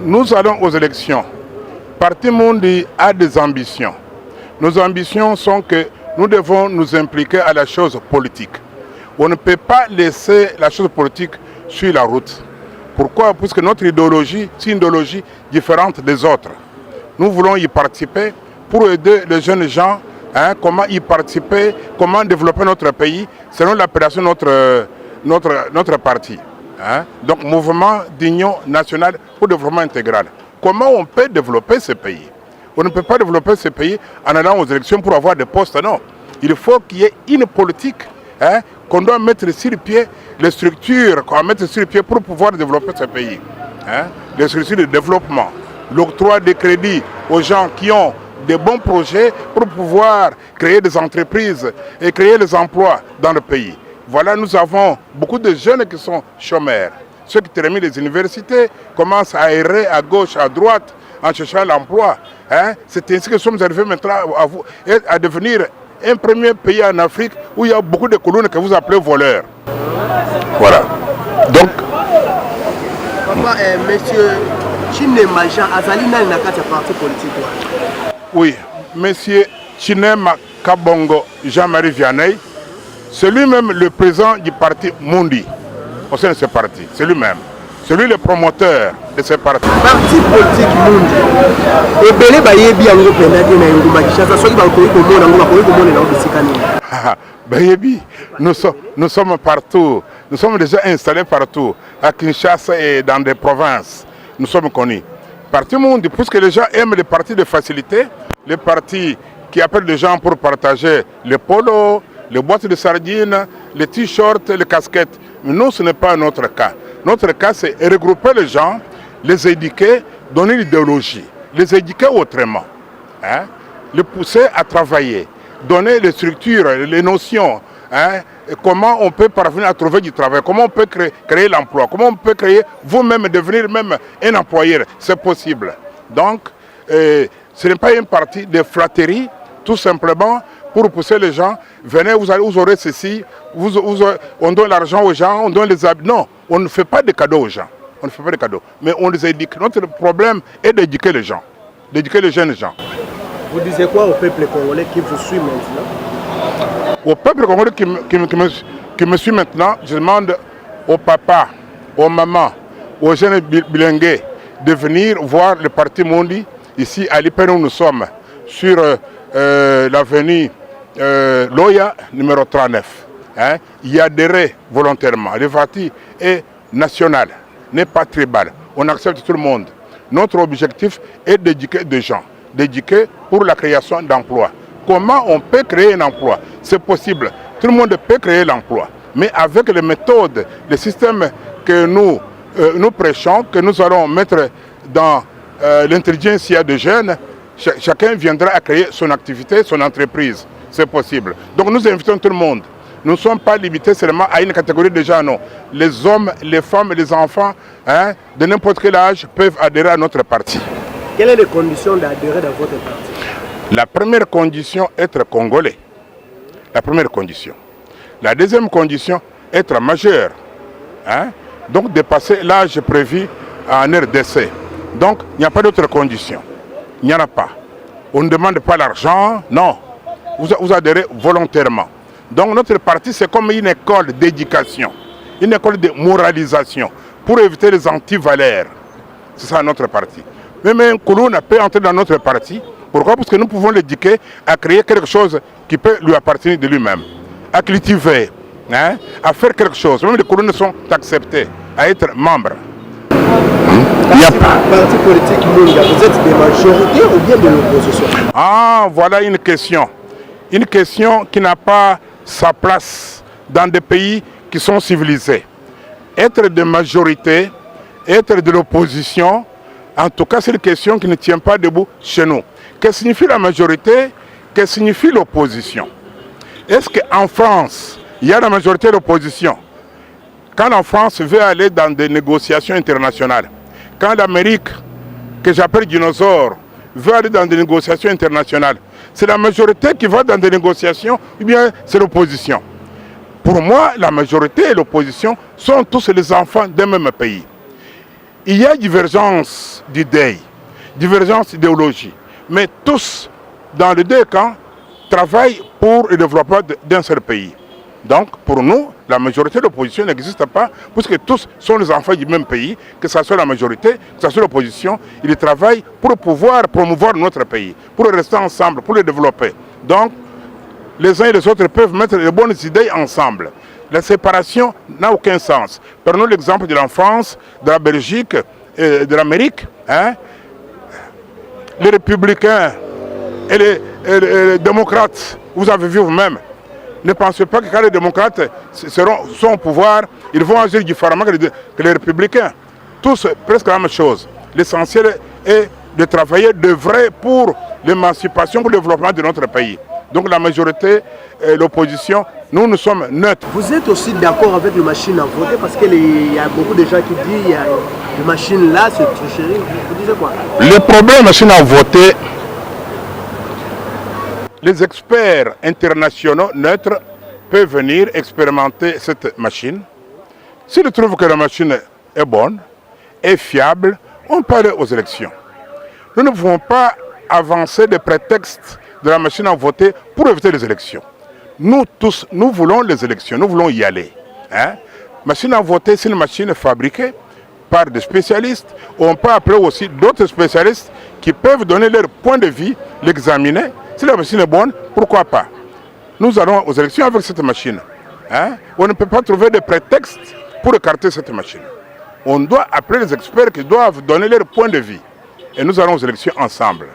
Nous allons aux élections. Parti Mundi a des ambitions. Nos ambitions sont que nous devons nous impliquer à la chose politique. On ne peut pas laisser la chose politique sur la route. Pourquoi? Parce que notre idéologie, c'est une idéologie différente des autres. Nous voulons y participer pour aider les jeunes gens, comment y participer, comment développer notre pays, selon l'appellation de notre parti. Donc, Mouvement d'Union nationale pour le développement intégral. Comment on peut développer ce pays? On ne peut pas développer ce pays en allant aux élections pour avoir des postes, non. Il faut qu'il y ait une politique qu'on doit mettre sur le pied, les structures qu'on va mettre sur le pied pour pouvoir développer ce pays. Les structures de développement, l'octroi des crédits aux gens qui ont des bons projets pour pouvoir créer des entreprises et créer des emplois dans le pays. Voilà, nous avons beaucoup de jeunes qui sont chômeurs. Ceux qui terminent les universités commencent à errer à gauche, à droite, en cherchant l'emploi. C'est ainsi que nous sommes arrivés maintenant à devenir un premier pays en Afrique où il y a beaucoup de colonnes que vous appelez voleurs. Voilà. Donc... Papa, monsieur Chinema Jean Azalina n'a pas de parti politique. Oui, monsieur Chinema Kabongo Jean-Marie Vianney, c'est lui-même le président du parti Mundi, au sein de ce parti. C'est lui-même. C'est lui le promoteur de ce parti. Parti politique Mundi. Et Belé Bayebi a un peu Bayebi, nous sommes partout. Nous sommes déjà installés partout. À Kinshasa et dans des provinces. Nous sommes connus. Parti Mundi, puisque les gens aiment les partis de facilité, les partis qui appellent les gens pour partager les polos, les boîtes de sardines, les t-shirts, les casquettes. Mais nous, ce n'est pas notre cas. Notre cas, c'est regrouper les gens, les éduquer, donner l'idéologie, les éduquer autrement, les pousser à travailler, donner les structures, les notions, comment on peut parvenir à trouver du travail, comment on peut créer l'emploi, comment on peut créer vous-même, devenir même un employeur. C'est possible. Donc, ce n'est pas une partie de flatterie, tout simplement, pour pousser les gens, venez, vous aurez ceci, on donne l'argent aux gens, on donne les habits. Non, on ne fait pas de cadeaux aux gens. On ne fait pas de cadeaux. Mais on les éduque. Notre problème est d'éduquer les gens, d'éduquer les jeunes gens. Vous disiez quoi au peuple congolais qui vous suit maintenant? Au peuple congolais qui me suit maintenant, je demande aux papas, aux mamans, aux jeunes bilingues de venir voir le parti Mundi ici à l'Ipénou où nous sommes, sur l'avenue Loya numéro 39. Y adhérer volontairement. Le parti est national, n'est pas tribal. On accepte tout le monde. Notre objectif est d'éduquer des gens, d'éduquer pour la création d'emplois. Comment on peut créer un emploi? C'est possible. Tout le monde peut créer l'emploi. Mais avec les méthodes, les systèmes que nous prêchons, que nous allons mettre dans l'intelligentsia des jeunes, chacun viendra à créer son activité, son entreprise. C'est possible. Donc nous invitons tout le monde. Nous ne sommes pas limités seulement à une catégorie de gens, non. Les hommes, les femmes, les enfants, de n'importe quel âge, peuvent adhérer à notre parti. Quelles sont les conditions d'adhérer dans votre parti? La première condition, être congolais. La première condition. La deuxième condition, être majeur. Donc dépasser l'âge prévu en RDC. Donc il n'y a pas d'autre condition. Il n'y en a pas. On ne demande pas l'argent, non. Vous adhérez volontairement. Donc notre parti, c'est comme une école d'éducation, une école de moralisation, pour éviter les antivaleurs. C'est ça notre parti. Même un colonne peut entrer dans notre parti. Pourquoi? Parce que nous pouvons l'éduquer à créer quelque chose qui peut lui appartenir de lui-même, à cultiver, à faire quelque chose. Même les colonnes sont acceptés à être membres. Parti politique Munga, vous êtes des majorités ou bien de l'opposition? Ah, voilà une question. Une question qui n'a pas sa place dans des pays qui sont civilisés. Être de majorité, être de l'opposition, en tout cas c'est une question qui ne tient pas debout chez nous. Que signifie la majorité? Que signifie l'opposition? Est-ce qu'en France, il y a la majorité de l'opposition? Quand la France veut aller dans des négociations internationales, quand l'Amérique, que j'appelle dinosaure, veut aller dans des négociations internationales, c'est la majorité qui va dans des négociations ou bien c'est l'opposition? Pour moi, la majorité et l'opposition sont tous les enfants d'un même pays. Il y a divergence d'idées, divergence d'idéologie, mais tous, dans les deux camps, travaillent pour le développement d'un seul pays. Donc, pour nous, la majorité de l'opposition n'existe pas, puisque tous sont les enfants du même pays, que ce soit la majorité, que ce soit l'opposition, ils travaillent pour pouvoir promouvoir notre pays, pour rester ensemble, pour le développer. Donc, les uns et les autres peuvent mettre les bonnes idées ensemble. La séparation n'a aucun sens. Prenons l'exemple de la France, de la Belgique et de l'Amérique. Hein? Les républicains et les démocrates, vous avez vu vous-même, ne pensez pas que quand les démocrates sont au pouvoir, ils vont agir différemment que les républicains. Tous presque la même chose. L'essentiel est de travailler de vrai pour l'émancipation, pour le développement de notre pays. Donc la majorité et l'opposition, nous sommes neutres. Vous êtes aussi d'accord avec les machines à voter parce qu'il y a beaucoup de gens qui disent qu'il y a les machines là, c'est tricherie. Vous disiez quoi? Le problème des machines à voter, les experts internationaux neutres peuvent venir expérimenter cette machine. S'ils trouvent que la machine est bonne, est fiable, on peut aller aux élections. Nous ne pouvons pas avancer des prétextes de la machine à voter pour éviter les élections. Nous tous, nous voulons les élections, nous voulons y aller. Hein? Machine à voter, c'est une machine fabriquée par des spécialistes. On peut appeler aussi d'autres spécialistes qui peuvent donner leur point de vue, l'examiner. Si la machine est bonne, pourquoi pas? Nous allons aux élections avec cette machine. Hein? On ne peut pas trouver de prétexte pour écarter cette machine. On doit appeler les experts qui doivent donner leur point de vue. Et nous allons aux élections ensemble.